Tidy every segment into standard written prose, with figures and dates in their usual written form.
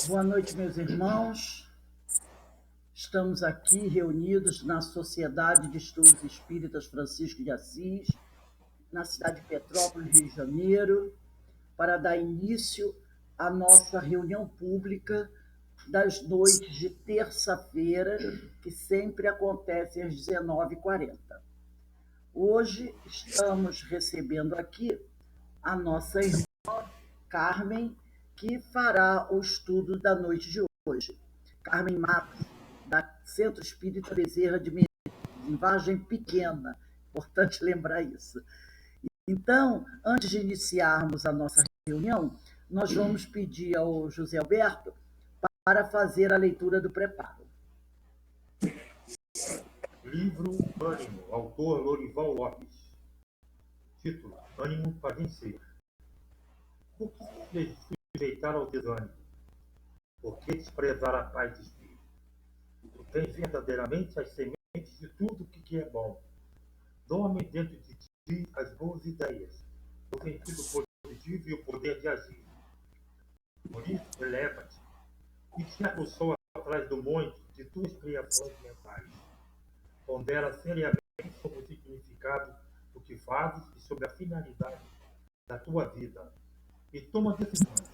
Boa noite, meus irmãos. Estamos aqui reunidos na Sociedade de Estudos Espíritas Francisco de Assis, na cidade de Petrópolis, Rio de Janeiro, para dar início à nossa reunião pública das noites de terça-feira, que sempre acontece às 19h40. Hoje estamos recebendo aqui a nossa irmã Carmen, que fará o estudo da noite de hoje. Carmen Matos, da Centro Espírita Bezerra de Menezes, em Vargem Pequena, importante lembrar isso. Então, antes de iniciarmos a nossa reunião, nós vamos pedir ao José Alberto para fazer a leitura do preparo. Livro Ânimo, autor Lorival Lopes. Título: Ânimo para vencer. Por que se sujeitar ao desânimo? Por que desprezar a paz de espírito? Tu tens verdadeiramente as sementes de tudo o que é bom. Dorme dentro de ti as boas ideias, o sentido positivo e o poder de agir. Por isso, eleva-te. Enxerga o sol atrás do monte de tuas criações mentais. Pondera seriamente sobre o significado do que fazes e sobre a finalidade da tua vida. E toma decisões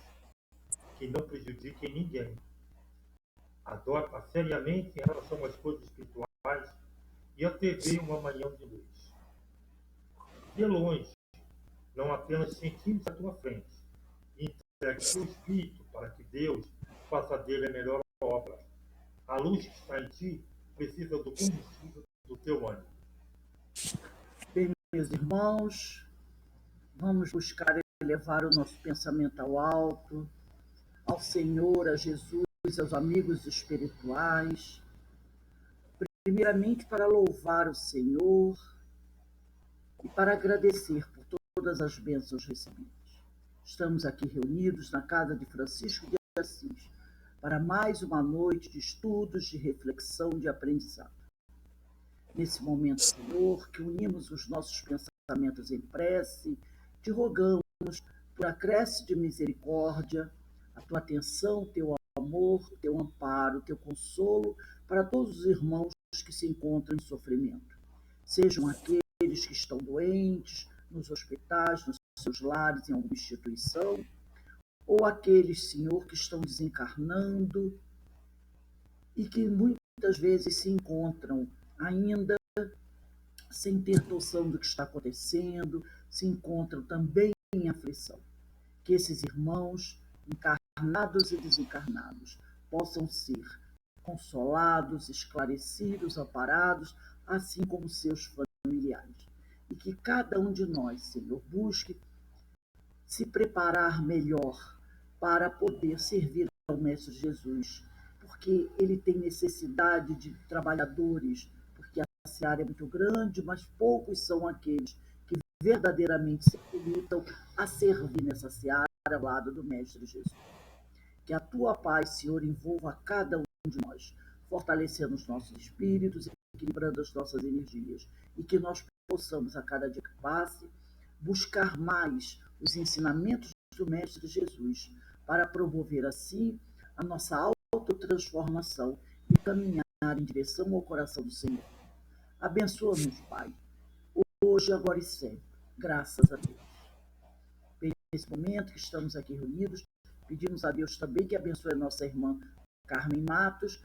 que não prejudiquem ninguém. Adota seriamente em relação às coisas espirituais e antevê uma manhã de luz. De longe, não apenas centímetros à tua frente. Entregue o teu espírito para que Deus faça dele a melhor obra. A luz que está em ti precisa do combustível do teu ânimo. Bem, meus irmãos, vamos buscar elevar o nosso pensamento ao alto, ao Senhor, a Jesus, aos amigos espirituais, primeiramente para louvar o Senhor e para agradecer por todas as bênçãos recebidas. Estamos aqui reunidos na casa de Francisco de Assis para mais uma noite de estudos, de reflexão, de aprendizado. Nesse momento, Senhor, que unimos os nossos pensamentos em prece, te rogamos por acréscimo de misericórdia, a tua atenção, teu amor, teu amparo, teu consolo para todos os irmãos que se encontram em sofrimento. Sejam aqueles que estão doentes, nos hospitais, nos seus lares, em alguma instituição, ou aqueles, Senhor, que estão desencarnando e que muitas vezes se encontram ainda sem ter noção do que está acontecendo, se encontram também em aflição. Que esses irmãos, encarnados e desencarnados, possam ser consolados, esclarecidos, amparados, assim como seus familiares. E que cada um de nós, Senhor, busque se preparar melhor para poder servir ao Mestre Jesus, porque ele tem necessidade de trabalhadores, porque a seara é muito grande, mas poucos são aqueles que verdadeiramente se limitam a servir nessa seara ao lado do Mestre Jesus. Que a tua paz, Senhor, envolva cada um de nós, fortalecendo os nossos espíritos, equilibrando as nossas energias, e que nós possamos, a cada dia que passe, buscar mais os ensinamentos do Mestre Jesus, para promover assim a nossa autotransformação e caminhar em direção ao coração do Senhor. Abençoa-nos, Pai, hoje, agora e sempre. Graças a Deus. Nesse momento que estamos aqui reunidos, pedimos a Deus também que abençoe a nossa irmã Carmen Matos,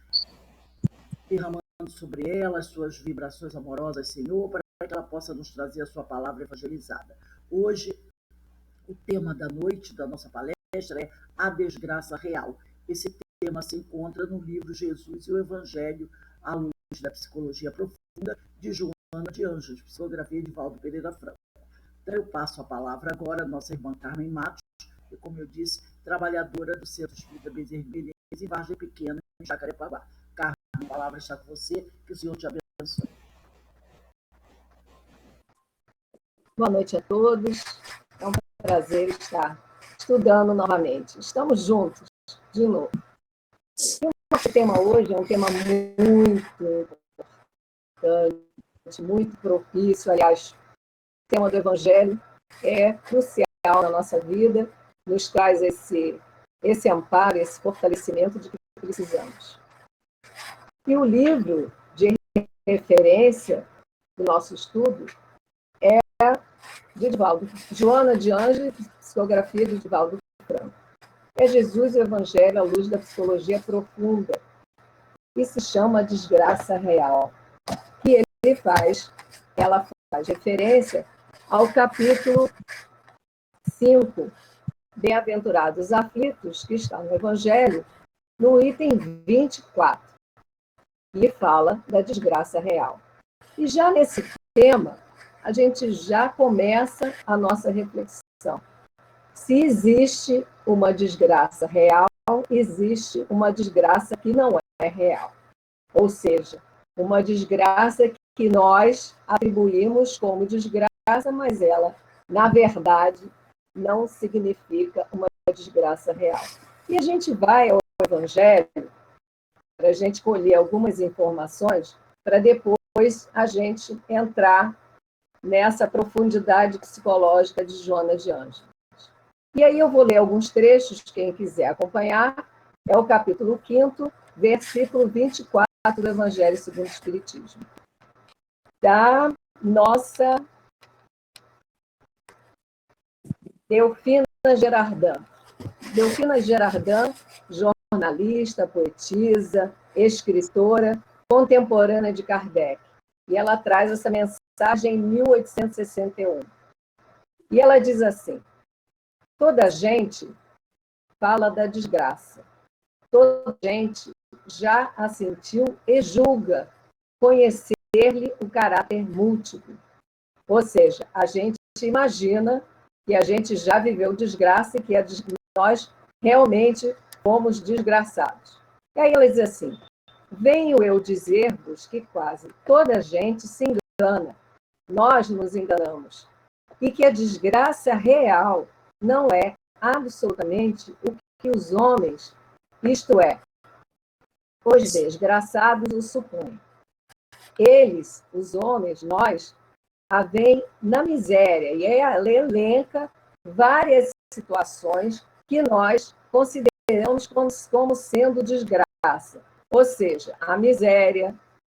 derramando sobre ela as suas vibrações amorosas, Senhor, para que ela possa nos trazer a sua palavra evangelizada. Hoje, o tema da noite da nossa palestra é a desgraça real. Esse tema se encontra no livro Jesus e o Evangelho à luz da psicologia profunda, de Joana de Anjos, psicografia de Valdo Pereira Franco. Então, eu passo a palavra agora à nossa irmã Carmen Matos, que, como eu disse, trabalhadora do Centro Espírita Bezerra de Menezes, em Vargem Pequena, em Jacarepaguá. Carmen, a palavra está com você, que o Senhor te abençoe. Boa noite a todos. É um prazer estar estudando novamente. Estamos juntos, de novo. E o nosso tema hoje é um tema muito importante, muito propício. Aliás, o tema do Evangelho é crucial na nossa vida, nos traz esse esse amparo, esse fortalecimento de que precisamos. E o livro de referência do nosso estudo é de Divaldo, Joana de Anjos, psicografia de Divaldo Franco. É Jesus e o Evangelho à luz da psicologia profunda, e se chama Desgraça Real. E ela faz referência ao capítulo 5, Bem-aventurados aflitos, que está no Evangelho, no item 24, e fala da desgraça real. E já nesse tema, a gente já começa a nossa reflexão. Se existe uma desgraça real, existe uma desgraça que não é real. Ou seja, uma desgraça que nós atribuímos como desgraça, mas ela, na verdade, não significa uma desgraça real. E a gente vai ao Evangelho para a gente colher algumas informações para depois a gente entrar nessa profundidade psicológica de Joana de Anjos. E aí eu vou ler alguns trechos, quem quiser acompanhar, é o capítulo 5º, versículo 24 do Evangelho segundo o Espiritismo. Da nossa Delfina Gerardin. Delfina Gerardin, jornalista, poetisa, escritora, contemporânea de Kardec. E ela traz essa mensagem em 1861. E ela diz assim: toda gente fala da desgraça. Toda gente já a sentiu e julga conhecer-lhe o caráter múltiplo. Ou seja, a gente imagina que a gente já viveu desgraça e que nós realmente fomos desgraçados. E aí ela diz assim: venho eu dizer-vos que quase toda a gente se engana, nós nos enganamos, e que a desgraça real não é absolutamente o que os homens, isto é, os desgraçados, o supõem. Eles, os homens, nós, a veem na miséria, e aí ela elenca várias situações que nós consideramos como sendo desgraça. Ou seja, a miséria,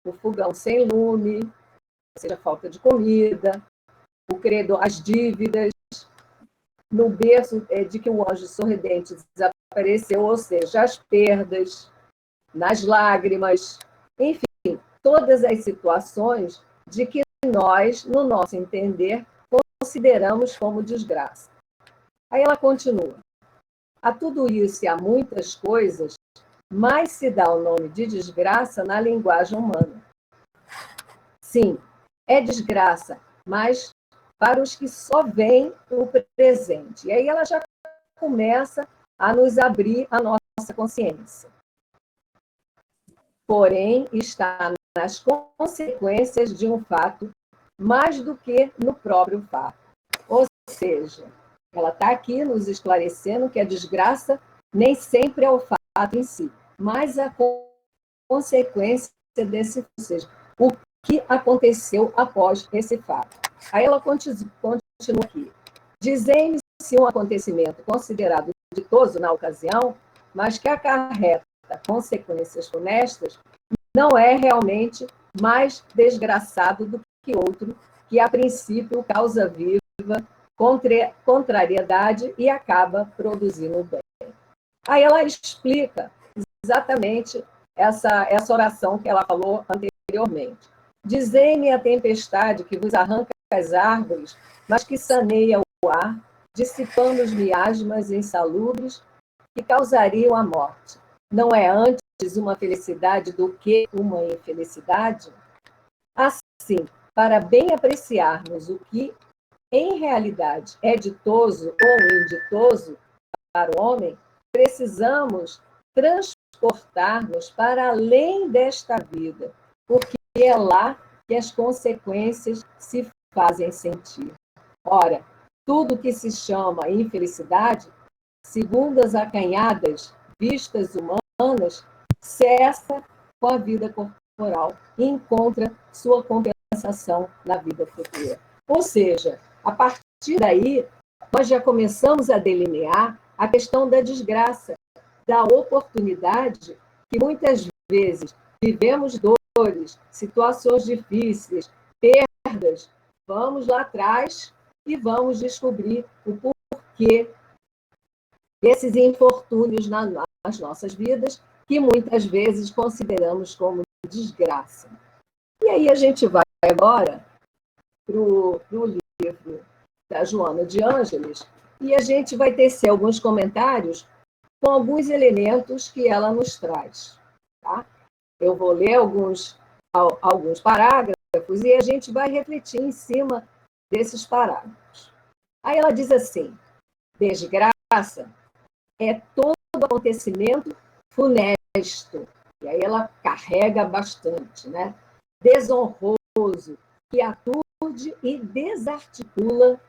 o fogão sem lume, ou seja, a falta de comida, o credor, as dívidas, no berço de que o anjo sorridente desapareceu, ou seja, as perdas, nas lágrimas, enfim, todas as situações de que nós, no nosso entender, consideramos como desgraça. Aí ela continua: a tudo isso e a muitas coisas, mais se dá o nome de desgraça na linguagem humana. Sim, é desgraça, mas para os que só veem o presente. E aí ela já começa a nos abrir a nossa consciência. Porém, está nas consequências de um fato mais do que no próprio fato. Ou seja, ela está aqui nos esclarecendo que a desgraça nem sempre é o fato em si, mas a consequência desse, ou seja, o que aconteceu após esse fato. Aí ela continua aqui. Dizem-me se um acontecimento considerado ditoso na ocasião, mas que acarreta consequências funestas, não é realmente mais desgraçado do que outro, que a princípio causa viva contrariedade e acaba produzindo o bem. Aí ela explica exatamente essa oração que ela falou anteriormente. Dizei-me a tempestade que vos arranca as árvores, mas que saneia o ar, dissipando os miasmas insalubres que causariam a morte. Não é antes uma felicidade do que uma infelicidade? Assim, para bem apreciarmos o que em realidade é ditoso ou inditoso para o homem, precisamos transportar-nos para além desta vida, porque é lá que as consequências se fazem sentir. Ora, tudo que se chama infelicidade, segundo as acanhadas vistas humanas, cessa com a vida corporal e encontra sua compensação na vida futura. Ou seja, a partir daí, nós já começamos a delinear a questão da desgraça, da oportunidade que muitas vezes vivemos dores, situações difíceis, perdas. Vamos lá atrás e vamos descobrir o porquê desses infortúnios nas nossas vidas, que muitas vezes consideramos como desgraça. E aí a gente vai agora para o livro da Joana de Ângeles, e a gente vai tecer alguns comentários com alguns elementos que ela nos traz. Tá? Eu vou ler alguns parágrafos e a gente vai refletir em cima desses parágrafos. Aí ela diz assim: desgraça é todo acontecimento funesto. E aí ela carrega bastante, né? Desonroso, que aturde e desarticula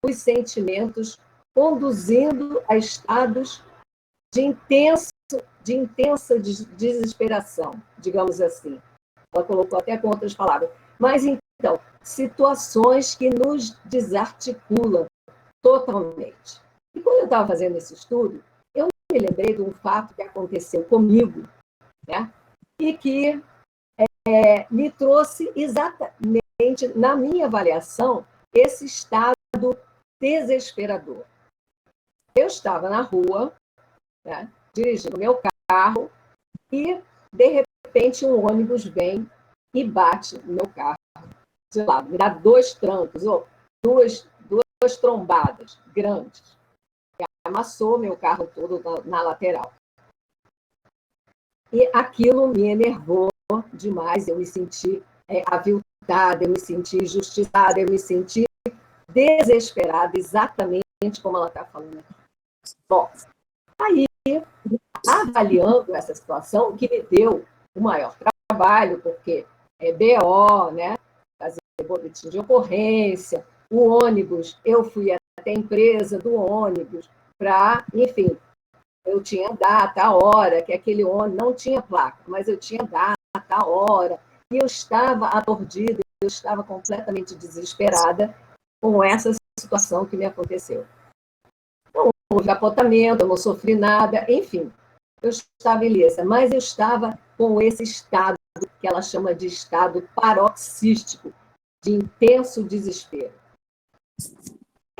os sentimentos, conduzindo a estados de intensa desesperação, digamos assim. Ela colocou até com outras palavras. Mas, então, situações que nos desarticulam totalmente. E quando eu estava fazendo esse estudo, eu me lembrei de um fato que aconteceu comigo, né? E que me trouxe exatamente, na minha avaliação, esse estado desesperador. Eu estava na rua, né, dirigindo meu carro, e, de repente, um ônibus vem e bate no meu carro de lado. Me dá 2 trancos, ou duas trombadas grandes. E amassou meu carro todo na lateral. E aquilo me enervou demais. Eu me senti aviltada, eu me senti injustiçada, eu me senti desesperada, exatamente como ela está falando aqui. Bom, aí, avaliando essa situação, que me deu o maior trabalho, porque é BO, né? Fazer boletim de ocorrência, o ônibus, eu fui até a empresa do ônibus para, enfim, eu tinha data, a hora, que aquele ônibus não tinha placa, mas eu tinha data, a hora, e eu estava aturdida, eu estava completamente desesperada com essa situação que me aconteceu. Não houve apontamento, eu não sofri nada, enfim, eu estava ilesa, mas eu estava com esse estado que ela chama de estado paroxístico, de intenso desespero.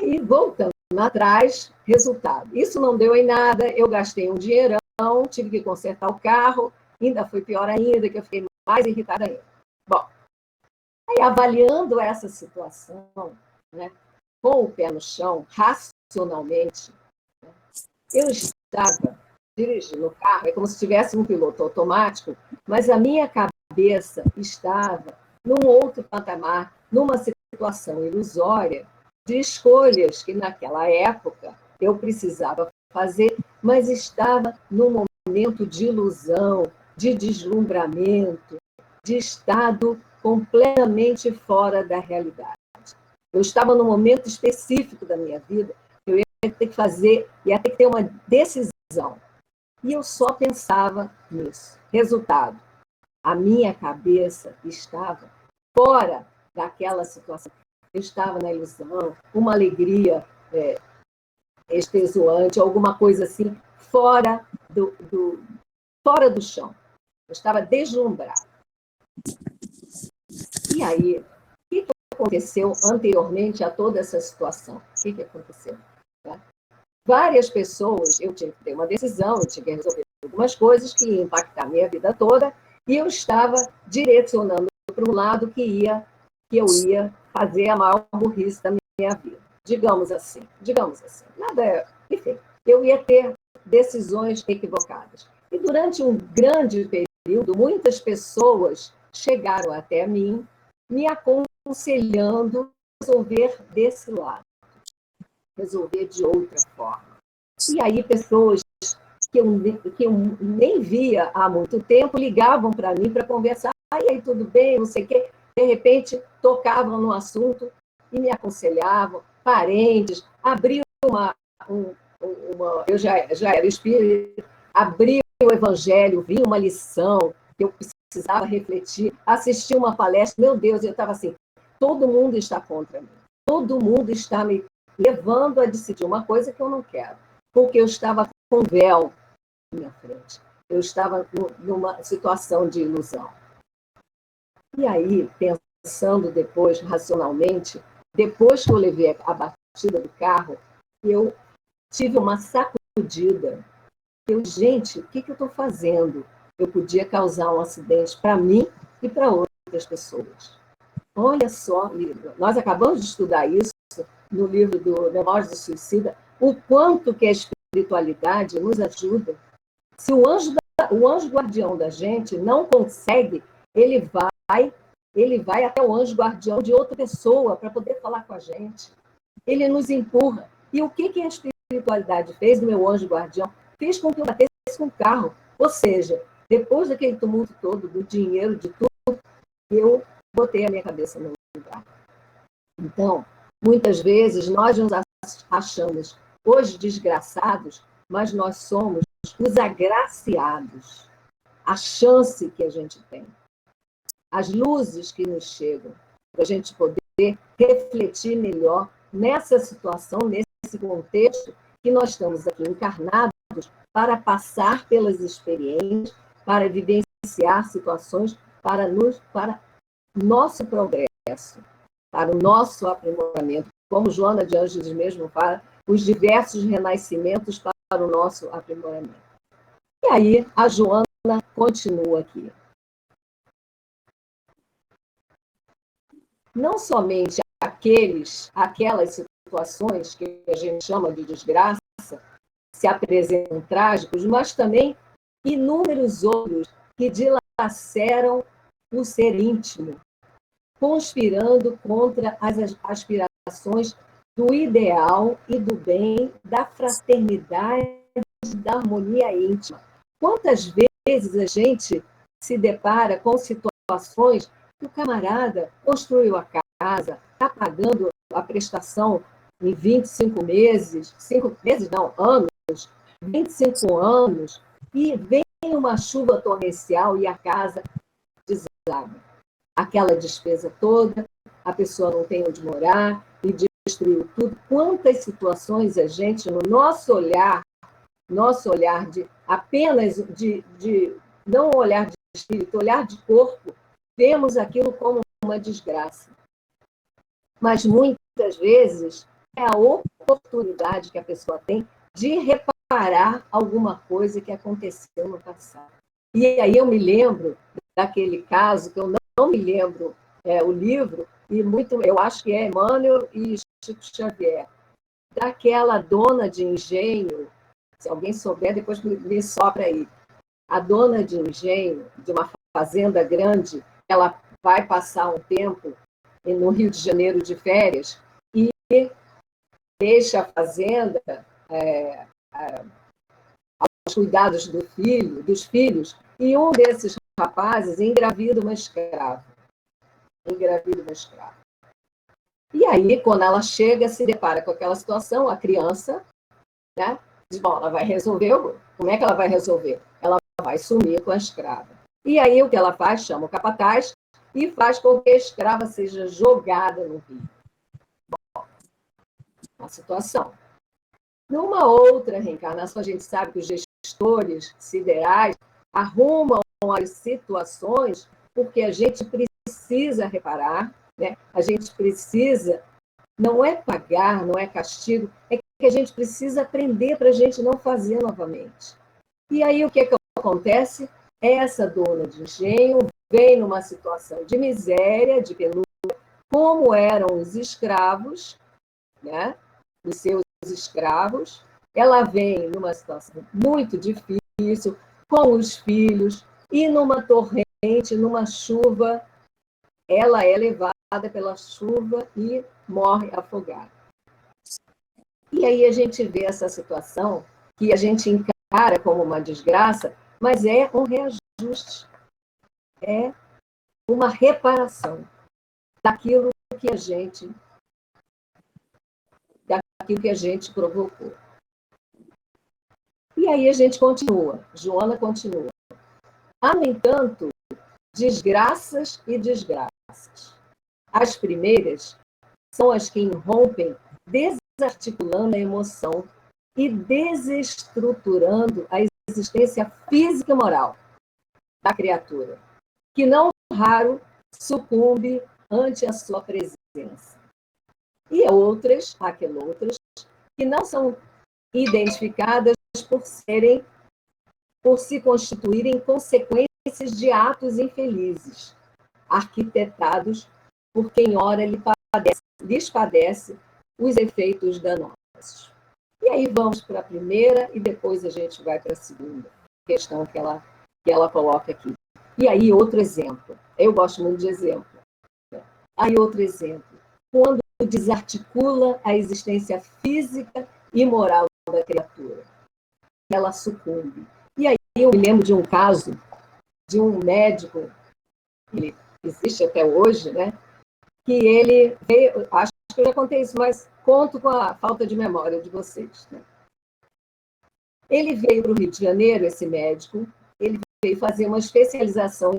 E voltando atrás, resultado. Isso não deu em nada, eu gastei um dinheirão, tive que consertar o carro, ainda foi pior ainda, que eu fiquei mais irritada ainda. Bom, aí avaliando essa situação, né, com o pé no chão, racionalmente, né, eu estava dirigindo o carro, é como se tivesse um piloto automático, mas a minha cabeça estava num outro patamar, numa situação ilusória, de escolhas que naquela época eu precisava fazer, mas estava num momento de ilusão, de deslumbramento, de estado completamente fora da realidade. Eu estava num momento específico da minha vida, eu ia ter que fazer, ia ter que ter uma decisão. E eu só pensava nisso. Resultado, a minha cabeça estava fora daquela situação. Eu estava na ilusão, uma alegria extenuante, alguma coisa assim, fora do chão. Eu estava deslumbrada. E aí, o que aconteceu anteriormente a toda essa situação? O que aconteceu? Tá? Várias pessoas, eu tinha que ter uma decisão, eu tinha que resolver algumas coisas que iam impactar a minha vida toda, e eu estava direcionando para um lado que eu ia fazer a maior burrice da minha vida. Digamos assim. Nada, enfim, eu ia ter decisões equivocadas. E durante um grande período, muitas pessoas chegaram até mim, me aconselhando a resolver desse lado, resolver de outra forma. E aí pessoas que eu nem via há muito tempo ligavam para mim para conversar. E aí, tudo bem, não sei o quê. De repente, tocavam no assunto e me aconselhavam, parentes, abriam eu já era espírita, abri o evangelho, vi uma lição que eu precisava refletir, assisti uma palestra, meu Deus, eu estava assim, todo mundo está contra mim, todo mundo está me levando a decidir uma coisa que eu não quero. porque eu estava com véu na minha frente. Eu estava numa situação de ilusão. E aí, pensando depois, racionalmente, depois que eu levei a batida do carro, eu tive uma sacudida. Gente, o que eu estou fazendo? Eu podia causar um acidente para mim e para outras pessoas. Olha só, nós acabamos de estudar isso no livro do Memórias do Suicida, o quanto que a espiritualidade nos ajuda. Se o anjo guardião da gente não consegue, ele vai até o anjo guardião de outra pessoa para poder falar com a gente. Ele nos empurra. E o que a espiritualidade fez do meu anjo guardião? Fez com que eu batesse com o carro. Ou seja, depois daquele tumulto todo, do dinheiro, de tudo, eu botei a minha cabeça no lugar. Então, muitas vezes, nós nos achamos hoje desgraçados, mas nós somos os agraciados. A chance que a gente tem. As luzes que nos chegam, para a gente poder refletir melhor nessa situação, nesse contexto que nós estamos aqui encarnados para passar pelas experiências, para vivenciar situações para nosso progresso, para o nosso aprimoramento. Como Joana de Ângeles mesmo fala, os diversos renascimentos para o nosso aprimoramento. E aí, a Joana continua aqui. Não somente aquelas situações que a gente chama de desgraça se apresentam trágicos, mas também inúmeros outros que dilaceram o ser íntimo, conspirando contra as aspirações do ideal e do bem, da fraternidade, da harmonia íntima. Quantas vezes a gente se depara com situações que o camarada construiu a casa, está pagando a prestação em 25 meses, 5 meses não, anos, 25 anos, e vem uma chuva torrencial e a casa desaba. Aquela despesa toda, a pessoa não tem onde morar e destruiu tudo. Quantas situações a gente, no nosso olhar de apenas de não olhar de espírito, olhar de corpo, vemos aquilo como uma desgraça. Mas muitas vezes é a oportunidade que a pessoa tem de reparar alguma coisa que aconteceu no passado. E aí eu me lembro daquele caso, que eu não me lembro o livro, e eu acho que é Emmanuel e Chico Xavier, daquela dona de engenho, se alguém souber, depois me sopra aí. A dona de engenho, de uma fazenda grande, ela vai passar um tempo no Rio de Janeiro de férias e deixa a fazenda aos cuidados dos filhos, e um desses rapazes engravida uma escrava. E aí, quando ela chega, se depara com aquela situação, a criança, né, diz, bom, ela vai resolver, como é que ela vai resolver? Ela vai sumir com a escrava. E aí, o que ela faz? Chama o capataz e faz com que a escrava seja jogada no rio. Bom, uma situação. Numa outra reencarnação, a gente sabe que os gestores siderais arrumam as situações porque a gente precisa reparar, né? A gente precisa, não é pagar, não é castigo, é que a gente precisa aprender para a gente não fazer novamente. E aí o que acontece? Essa dona de engenho vem numa situação de miséria, de penúria, como eram os escravos, né? Os seus escravos. Ela vem numa situação muito difícil, com os filhos, e numa torrente, numa chuva, ela é levada pela chuva e morre afogada. E aí a gente vê essa situação que a gente encara como uma desgraça, mas é um reajuste, é uma reparação daquilo que a gente provocou. E aí a gente continua, Joana continua. Há, no entanto, desgraças e desgraças. As primeiras são as que irrompem desarticulando a emoção e desestruturando a existência física e moral da criatura, que não raro sucumbe ante a sua presença. E aquelas outras, que não são identificadas por se constituírem consequências de atos infelizes, arquitetados por quem ora lhes padece os efeitos danosos. E aí vamos para a primeira e depois a gente vai para a segunda questão que ela coloca aqui. E aí outro exemplo. Eu gosto muito de exemplo. Aí outro exemplo. Quando desarticula a existência física e moral da criatura, ela sucumbe. E aí eu me lembro de um caso de um médico, ele existe até hoje, né? Que ele veio, acho que eu já contei isso, mas conto com a falta de memória de vocês. Né? Ele veio para o Rio de Janeiro, esse médico, ele veio fazer uma especialização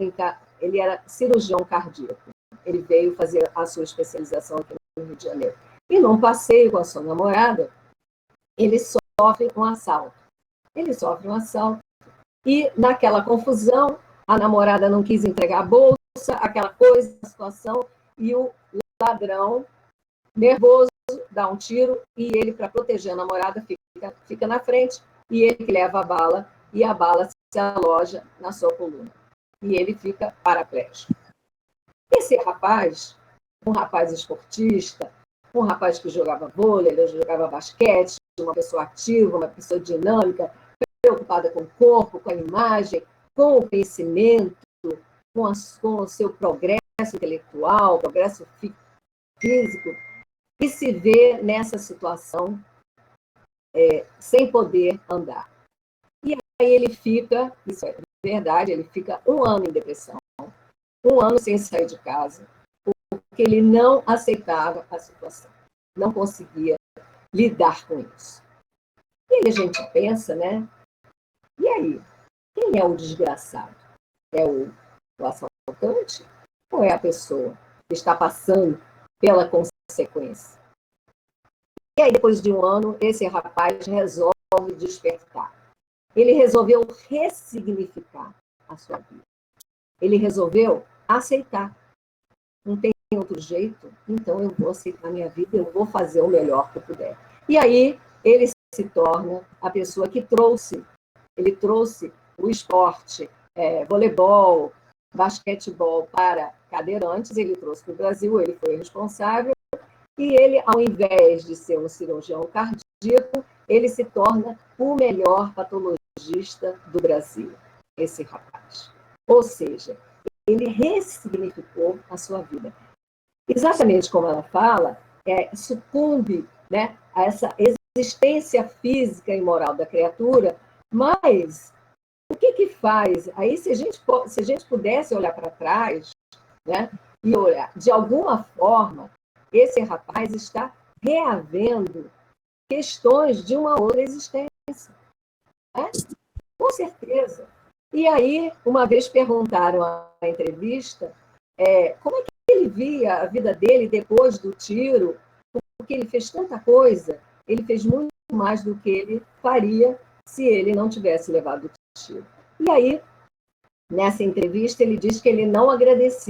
ele era cirurgião cardíaco. Ele veio fazer a sua especialização aqui no Rio de Janeiro. E num passeio com a sua namorada, ele sofre um assalto. E naquela confusão, a namorada não quis entregar a bolsa, aquela coisa, a situação, e o ladrão, nervoso, dá um tiro, e ele, para proteger a namorada, fica na frente, e ele que leva a bala, e a bala se aloja na sua coluna. E ele fica paraplégico. Esse rapaz, um rapaz esportista, um rapaz que jogava vôlei, ele jogava basquete, uma pessoa ativa, uma pessoa dinâmica, preocupada com o corpo, com a imagem, com o conhecimento, com o seu progresso intelectual, progresso físico, e se vê nessa situação sem poder andar. E aí ele fica, isso é verdade, ele fica 1 ano em depressão, 1 ano sem sair de casa, porque ele não aceitava a situação, não conseguia lidar com isso. E aí a gente pensa, né? E aí? Quem é o desgraçado? É o assaltante? Ou é a pessoa que está passando pela consequência? E aí, depois de 1 ano, esse rapaz resolve despertar. Ele resolveu ressignificar a sua vida. Ele resolveu aceitar. Não tem outro jeito, então eu vou aceitar a minha vida, eu vou fazer o melhor que eu puder. E aí, ele se torna a pessoa que trouxe o esporte, voleibol, basquetebol para cadeirantes, ele trouxe para o Brasil, ele foi responsável, e ele, ao invés de ser um cirurgião cardíaco, ele se torna o melhor patologista do Brasil, esse rapaz. Ou seja, ele ressignificou a sua vida. Exatamente como ela fala, sucumbe, né, a essa existência física e moral da criatura, mas o que faz? Aí, se a gente pudesse olhar para trás, né, e olhar, de alguma forma, esse rapaz está reavendo questões de uma outra existência. Né? Com certeza. E aí, uma vez perguntaram na entrevista como é que ele via a vida dele depois do tiro, porque ele fez tanta coisa, ele fez muito mais do que ele faria se ele não tivesse levado o tiro. E aí, nessa entrevista, ele diz que ele não agradecia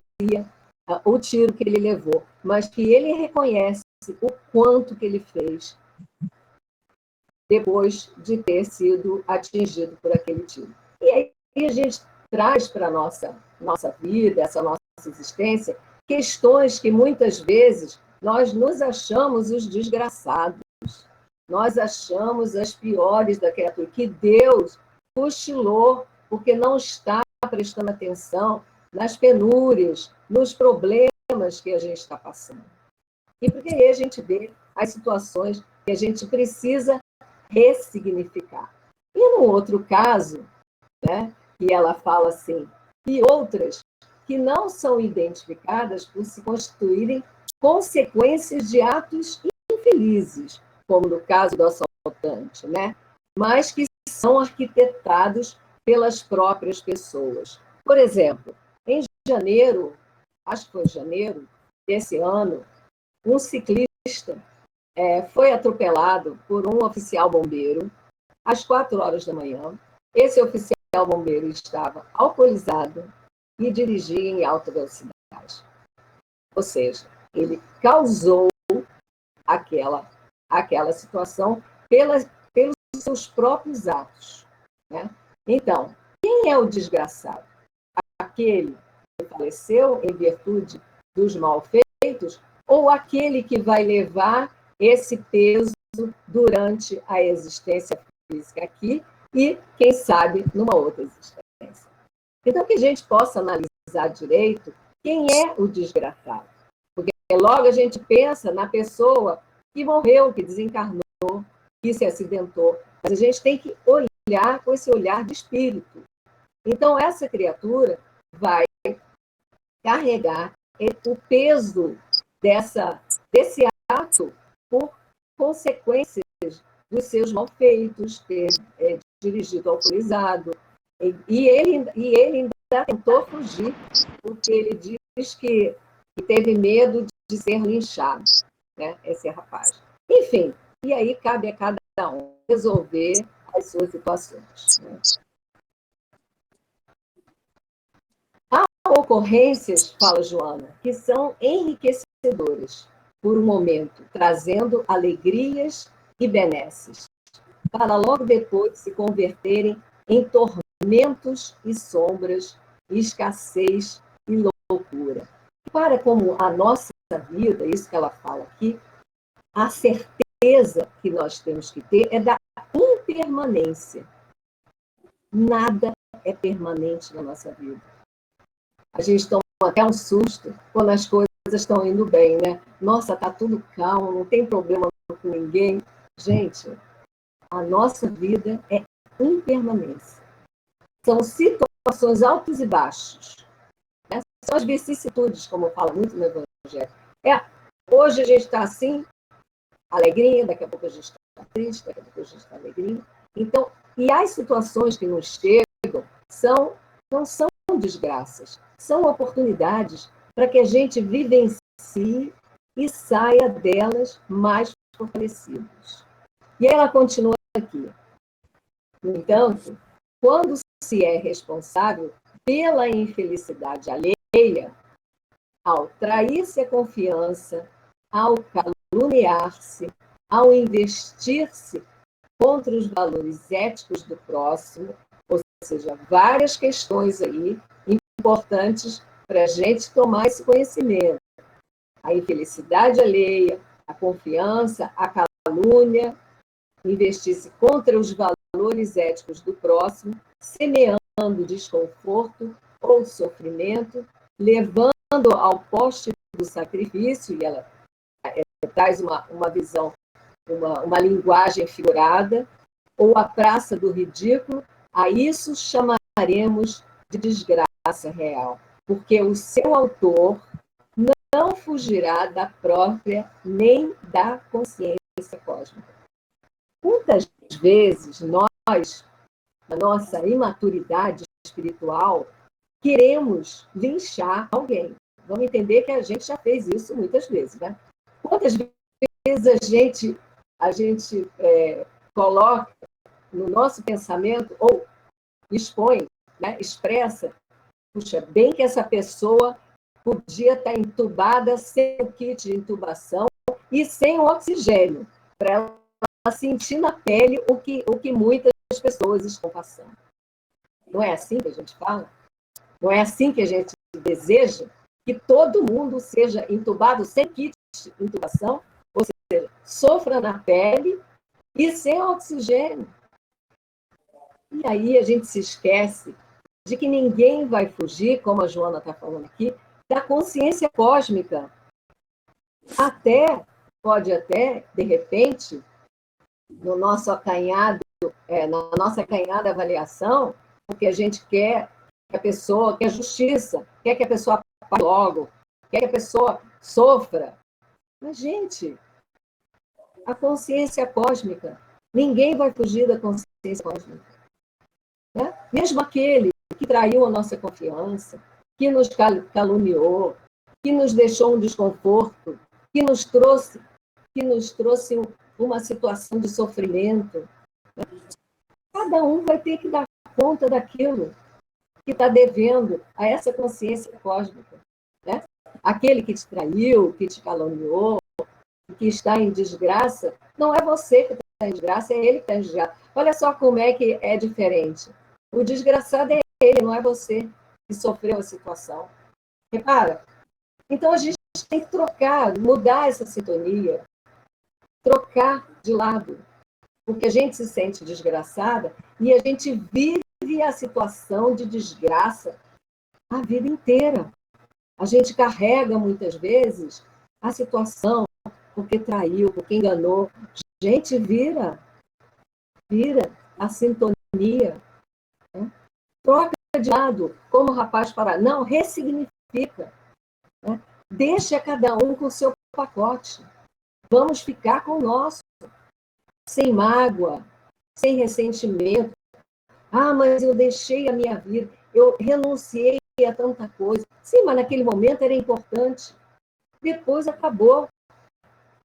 o tiro que ele levou, mas que ele reconhece o quanto que ele fez depois de ter sido atingido por aquele tiro. E aí a gente traz para a nossa vida, essa nossa existência, questões que muitas vezes nós nos achamos os desgraçados, nós achamos as piores da criatura, que Deus cochilou porque não está prestando atenção nas penúrias, nos problemas que a gente está passando. E porque aí a gente vê as situações que a gente precisa ressignificar. E no outro caso, né, que ela fala assim, e outras que não são identificadas por se constituírem consequências de atos infelizes, como no caso do assaltante, né, mas que são arquitetados pelas próprias pessoas. Por exemplo, em janeiro, acho que foi janeiro desse ano, um ciclista foi atropelado por um oficial bombeiro às 4 horas da manhã. Esse oficial bombeiro estava alcoolizado e dirigia em alta velocidade. Ou seja, ele causou aquela situação pelos seus próprios atos, né? Então, quem é o desgraçado? Aquele que faleceu em virtude dos malfeitos ou aquele que vai levar esse peso durante a existência física aqui e, quem sabe, numa outra existência? Então, que a gente possa analisar direito quem é o desgraçado. Porque logo a gente pensa na pessoa que morreu, que desencarnou, que se acidentou. Mas a gente tem que olhar com esse olhar de espírito. Então, essa criatura vai carregar o peso desse ato por consequências dos seus malfeitos, ter dirigido alcoolizado. E ele ainda tentou fugir, porque ele diz que teve medo de ser linchado, né, esse rapaz. Enfim, e aí cabe a cada um resolver as suas situações, né? Há ocorrências, fala Joana, que são enriquecedoras por um momento, trazendo alegrias e benesses, para logo depois se converterem em tormentos e sombras, escassez e loucura. Para como a nossa vida, isso que ela fala aqui, a certeza que nós temos que ter é da impermanência. Nada é permanente na nossa vida. A gente toma até um susto quando as coisas estão indo bem, né? Nossa, tá tudo calmo, não tem problema com ninguém. Gente, a nossa vida é impermanência. São situações altos e baixos, né? São as vicissitudes, como fala muito no Evangelho. Hoje a gente está assim, alegrinha, daqui a pouco a gente está triste, daqui a pouco a gente está alegrinha. Então, e as situações que nos chegam não são desgraças, são oportunidades para que a gente vivencie e saia delas mais fortalecidos. E ela continua aqui. No entanto, quando se é responsável pela infelicidade alheia, ao trair-se a confiança, ao caluniar-se, ao investir-se contra os valores éticos do próximo, ou seja, várias questões aí importantes para a gente tomar esse conhecimento. A infelicidade alheia, a confiança, a calúnia, investir-se contra os valores éticos do próximo, semeando desconforto ou sofrimento, levando ao poste do sacrifício, e ela traz uma visão, uma linguagem figurada, ou a praça do ridículo, a isso chamaremos de desgraça real, porque o seu autor não fugirá da própria nem da consciência cósmica. Muitas vezes nós, na nossa imaturidade espiritual, queremos linchar alguém. Vamos entender que a gente já fez isso muitas vezes, né? Quantas vezes a gente coloca no nosso pensamento ou expõe, né, expressa, puxa, bem que essa pessoa podia estar entubada sem o kit de intubação e sem o oxigênio, para ela sentir na pele o que muitas pessoas estão passando. Não é assim que a gente fala? Não é assim que a gente deseja que todo mundo seja entubado sem kit de intubação, ou seja, sofra na pele e sem oxigênio. E aí a gente se esquece de que ninguém vai fugir, como a Joana está falando aqui, da consciência cósmica. Pode até, de repente, no nosso acanhado, na nossa acanhada avaliação, porque a gente quer que a pessoa, quer justiça, quer que a pessoa pague logo, quer que a pessoa sofra. Mas, gente, a consciência cósmica, ninguém vai fugir da consciência cósmica. Né? Mesmo aquele que traiu a nossa confiança, que nos caluniou, que nos deixou um desconforto, que nos trouxe que nos trouxe uma situação de sofrimento. Cada um vai ter que dar conta daquilo que está devendo a essa consciência cósmica. Né? Aquele que te traiu, que te caluniou, que está em desgraça, não é você que está em desgraça, é ele que está em desgraça. Olha só como é que é diferente. O desgraçado é ele, não é você que sofreu a situação. Repara? Então, a gente tem que trocar, mudar essa sintonia, trocar de lado, porque a gente se sente desgraçada e a gente vive a situação de desgraça a vida inteira. A gente carrega, muitas vezes, a situação porque traiu, porque enganou. Gente, vira a sintonia. Né? Troca de lado, como o rapaz fala, não, ressignifica. Né? Deixa cada um com o seu pacote. Vamos ficar com o nosso. Sem mágoa, sem ressentimento. Ah, mas eu deixei a minha vida, eu renunciei a tanta coisa. Sim, mas naquele momento era importante. Depois acabou.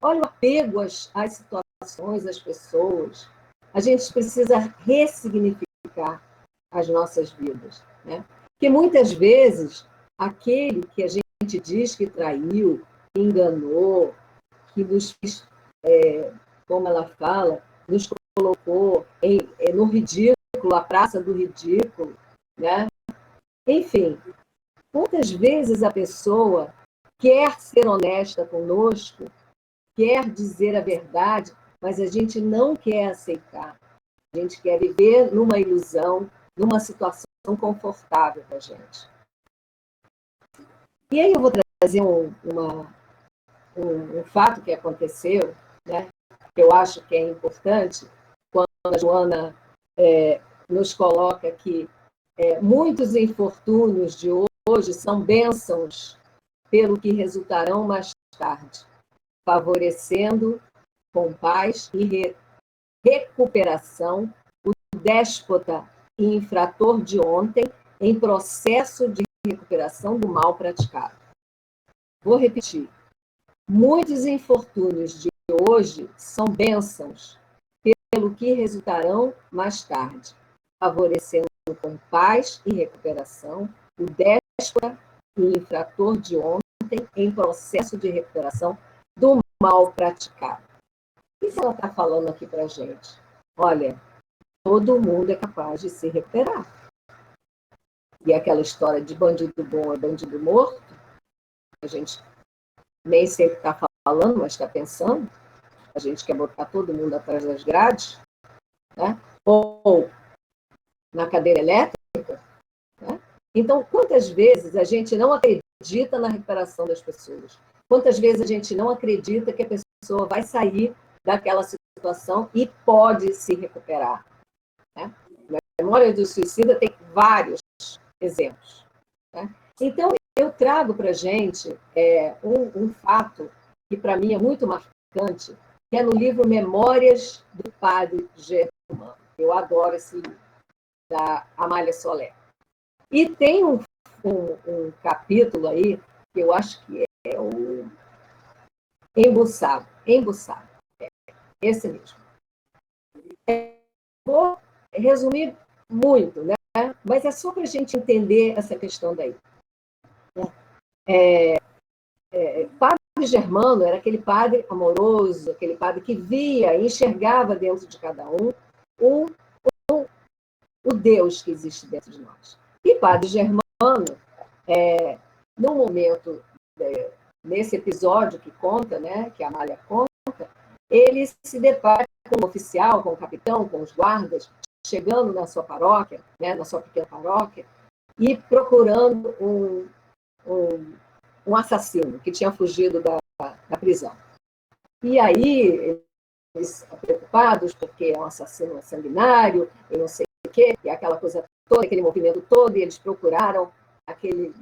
Olha o apego às situações, às pessoas. A gente precisa ressignificar as nossas vidas. Né? Porque muitas vezes, aquele que a gente diz que traiu, que enganou, que nos fez, como ela fala, nos colocou no ridículo, a praça do ridículo, né? Enfim, muitas vezes a pessoa quer ser honesta conosco, quer dizer a verdade, mas a gente não quer aceitar. A gente quer viver numa ilusão, numa situação confortável para a gente. E aí eu vou trazer um fato que aconteceu, né, que eu acho que é importante, quando a Joana nos coloca que muitos infortúnios de hoje são bênçãos pelo que resultarão mais tarde, favorecendo com paz e recuperação o déspota e infrator de ontem em processo de recuperação do mal praticado. Vou repetir. Muitos infortúnios de hoje são bênçãos pelo que resultarão mais tarde, favorecendo com paz e recuperação o déspota e infrator de ontem em processo de recuperação do mal praticado. O que ela está falando aqui para a gente? Olha, todo mundo é capaz de se recuperar. E aquela história de bandido bom é bandido morto, a gente nem sempre está falando, mas está pensando. A gente quer botar todo mundo atrás das grades, né? Ou na cadeira elétrica. Né? Então, quantas vezes a gente não acredita na recuperação das pessoas? Quantas vezes a gente não acredita que a pessoa vai sair daquela situação e pode se recuperar? Né? Na memória do suicida tem vários exemplos. Né? Então, eu trago para a gente um fato que, para mim, é muito marcante, que é no livro Memórias do Padre Germano. Eu adoro esse livro, da Amália Soler. E tem um capítulo aí, que eu acho que é o Embuçado. Esse mesmo. Vou resumir muito, né? Mas é só para a gente entender essa questão daí. Padre Germano era aquele padre amoroso, aquele padre que via, enxergava dentro de cada um o Deus que existe dentro de nós. E Padre Germano, no momento, nesse episódio que conta, né, que a Amália conta, ele se depara com o oficial, com o capitão, com os guardas, chegando na sua paróquia, né, na sua pequena paróquia, e procurando um assassino que tinha fugido da prisão. E aí, eles preocupados, porque é um assassino sanguinário, e não sei o quê, e aquela coisa toda, aquele movimento todo, e eles procuraram aquele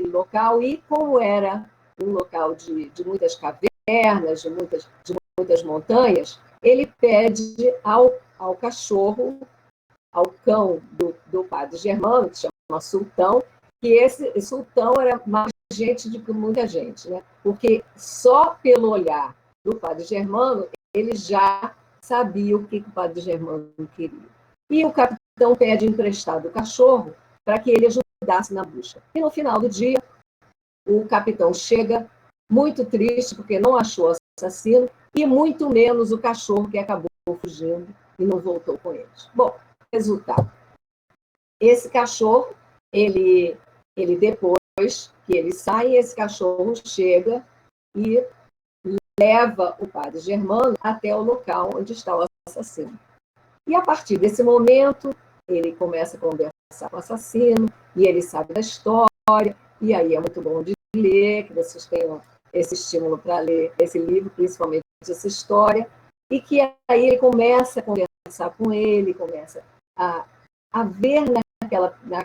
local, e como era um local de muitas cavernas, de muitas montanhas, ele pede ao cachorro, ao cão do padre Germano, que se chama Sultão, que esse sultão era mais gente do que muita gente, né? Porque só pelo olhar do padre Germano, ele já sabia o que o padre Germano queria. E o capitão pede emprestado o cachorro para que ele ajudasse na busca. E no final do dia, o capitão chega muito triste porque não achou o assassino e muito menos o cachorro que acabou fugindo e não voltou com eles. Bom, resultado. Esse cachorro, ele depois que ele sai, esse cachorro chega e leva o padre Germano até o local onde está o assassino. E a partir desse momento, ele começa a conversar com o assassino, e ele sabe da história, e aí é muito bom de ler, que vocês tenham esse estímulo para ler esse livro, principalmente essa história, e que aí ele começa a conversar com ele, começa a ver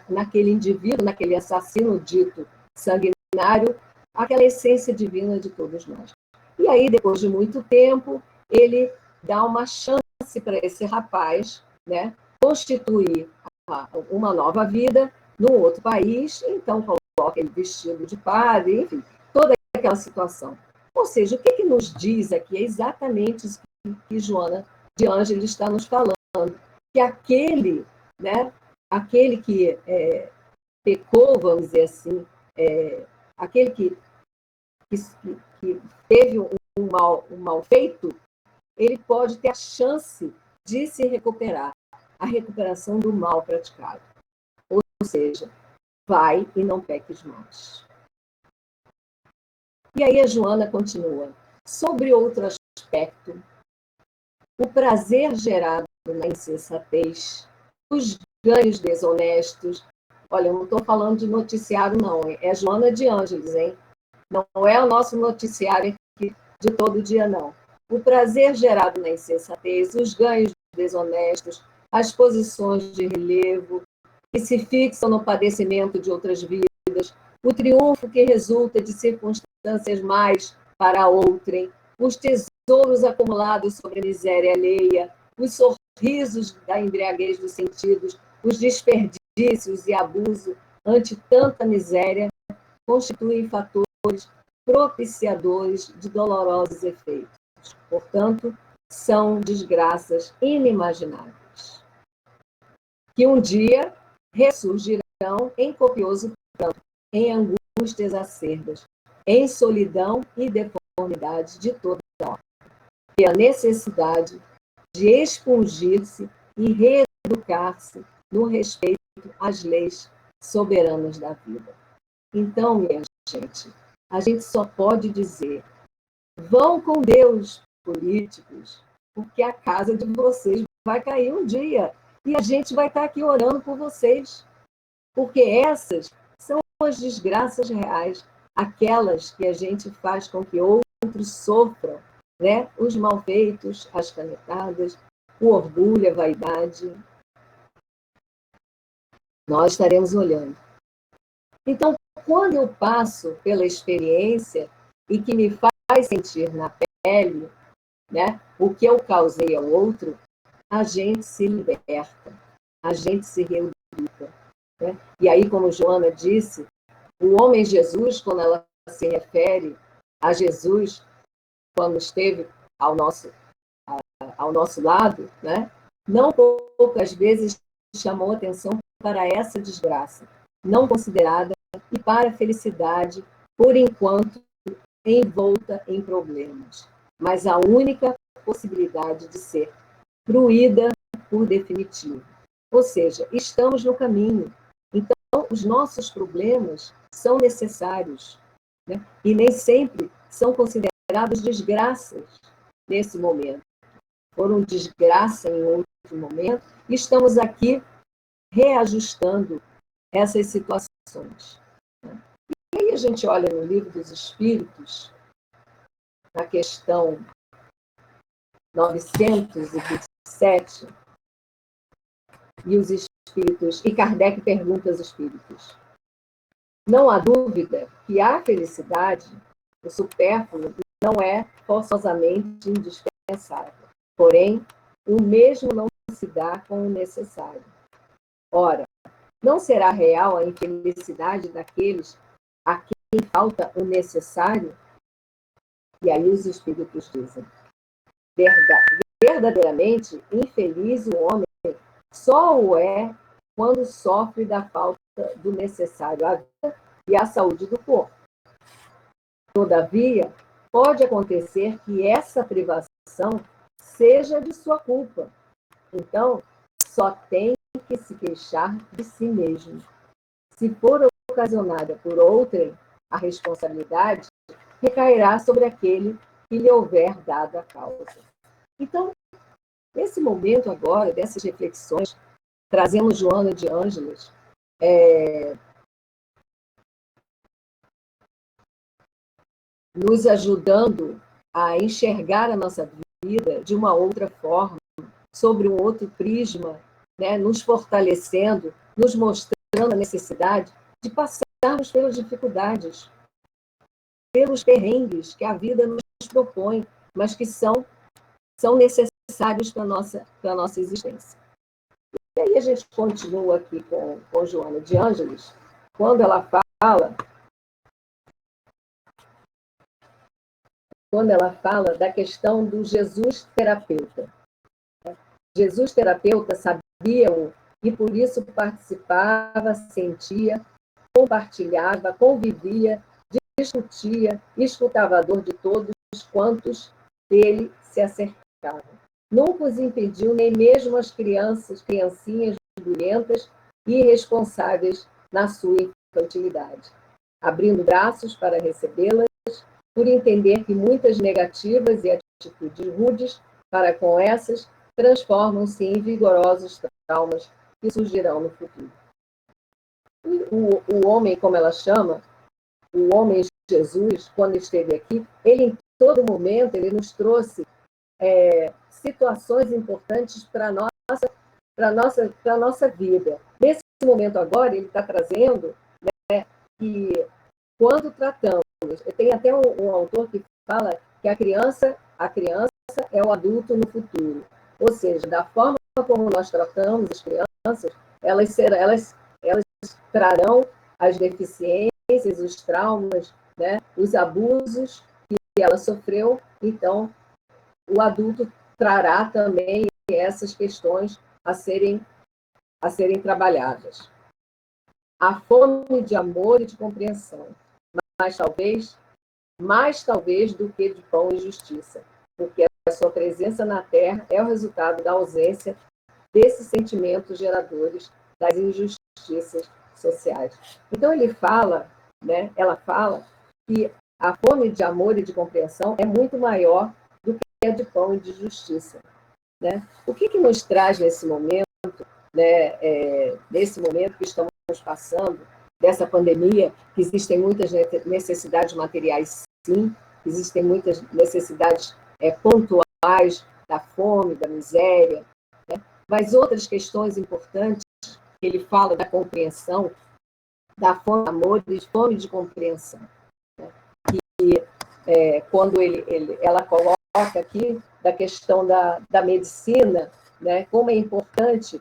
naquele indivíduo, naquele assassino dito sanguinário, aquela essência divina de todos nós. E aí, depois de muito tempo, ele dá uma chance para esse rapaz, né, constituir uma nova vida num outro país, então coloca ele vestido de padre, enfim, toda aquela situação. Ou seja, o que nos diz aqui é exatamente isso que Joana de Ângeles está nos falando, que aquele que pecou, vamos dizer assim, aquele que teve um mal feito, ele pode ter a chance de se recuperar, a recuperação do mal praticado. Ou seja, vai e não peques mais. E aí a Joana continua. Sobre outro aspecto, o prazer gerado na insensatez, os ganhos desonestos. Olha, eu não estou falando de noticiário, não. É Joana de Ângeles, hein? Não é o nosso noticiário aqui de todo dia, não. O prazer gerado na insensatez, os ganhos desonestos, as posições de relevo que se fixam no padecimento de outras vidas, o triunfo que resulta de circunstâncias mais para outrem, os tesouros acumulados sobre a miséria alheia, os sorrisos da embriaguez dos sentidos, os desperdícios e abuso ante tanta miséria, constituem fatores propiciadores de dolorosos efeitos. Portanto, são desgraças inimagináveis, que um dia ressurgirão em copioso pranto, em angústias acerbas, em solidão e deformidade de toda a ordem, e a necessidade de expungir-se e reeducar-se no respeito às leis soberanas da vida. Então, minha gente, a gente só pode dizer: vão com Deus, políticos, porque a casa de vocês vai cair um dia. E a gente vai estar aqui orando por vocês. Porque essas são as desgraças reais, aquelas que a gente faz com que outros sofram, né? Os malfeitos, as canetadas, o orgulho, a vaidade. Nós estaremos olhando. Então, quando eu passo pela experiência e que me faz sentir na pele, né, o que eu causei ao outro, a gente se liberta, a gente se reeduca. Né? E aí, como Joana disse, o homem Jesus, quando ela se refere a Jesus, quando esteve ao nosso lado, né, não poucas vezes chamou atenção para essa desgraça, não considerada, e para a felicidade, por enquanto, envolta em problemas, mas a única possibilidade de ser fruída por definitivo. Ou seja, estamos no caminho. Então, os nossos problemas são necessários, né? E nem sempre são considerados desgraças nesse momento. Foram desgraça em outro momento, e estamos aqui reajustando essas situações. E aí a gente olha no Livro dos Espíritos, na questão 927, e os espíritos, e Kardec pergunta aos espíritos: não há dúvida que a felicidade, o supérfluo, não é forçosamente indispensável. Porém, o mesmo não se dá com o necessário. Ora, não será real a infelicidade daqueles a quem falta o necessário? E aí os espíritos dizem: verdadeiramente infeliz o homem só o é quando sofre da falta do necessário à vida e à saúde do corpo. Todavia, pode acontecer que essa privação seja de sua culpa. Então, só tem que se queixar de si mesmo. Se for ocasionada por outrem, a responsabilidade recairá sobre aquele que lhe houver dado a causa. Então, nesse momento agora, dessas reflexões, trazemos Joana de Ângeles, nos ajudando a enxergar a nossa vida de uma outra forma, sobre um outro prisma, né? Nos fortalecendo, nos mostrando a necessidade de passarmos pelas dificuldades, pelos perrengues que a vida nos propõe, mas que são necessários para a nossa existência. E aí a gente continua aqui com Joana de Ângeles, quando ela fala da questão do Jesus terapeuta. Jesus terapeuta sabia-o e por isso participava, sentia, compartilhava, convivia, discutia, escutava a dor de todos quantos dele se acercavam. Nunca os impediu, nem mesmo as criancinhas bulhentas e irresponsáveis na sua infantilidade, abrindo braços para recebê-las, por entender que muitas negativas e atitudes rudes para com essas transformam-se em vigorosos traumas que surgirão no futuro. E o homem, como ela chama, o homem Jesus, quando esteve aqui, ele em todo momento ele nos trouxe situações importantes para a nossa vida. Nesse momento agora, ele está trazendo, né, que quando tratamos, tem até um autor que fala que a criança é o adulto no futuro. Ou seja, da forma como nós tratamos as crianças, elas trarão as deficiências, os traumas, né, os abusos que ela sofreu. Então, o adulto trará também essas questões a serem trabalhadas. A fome de amor e de compreensão, mais talvez do que de pão e justiça, porque a sua presença na Terra é o resultado da ausência desses sentimentos geradores das injustiças sociais. Então ela fala que a fome de amor e de compreensão é muito maior do que a de pão e de justiça, né? O que nos traz nesse momento, né? Nesse momento que estamos passando, dessa pandemia, que existem muitas necessidades materiais, sim, existem muitas necessidades pontuais da fome, da miséria, né? Mas outras questões importantes, ele fala da compreensão, da fome de amor e de fome de compreensão, né? Que quando ela coloca aqui da questão da medicina, né? Como é importante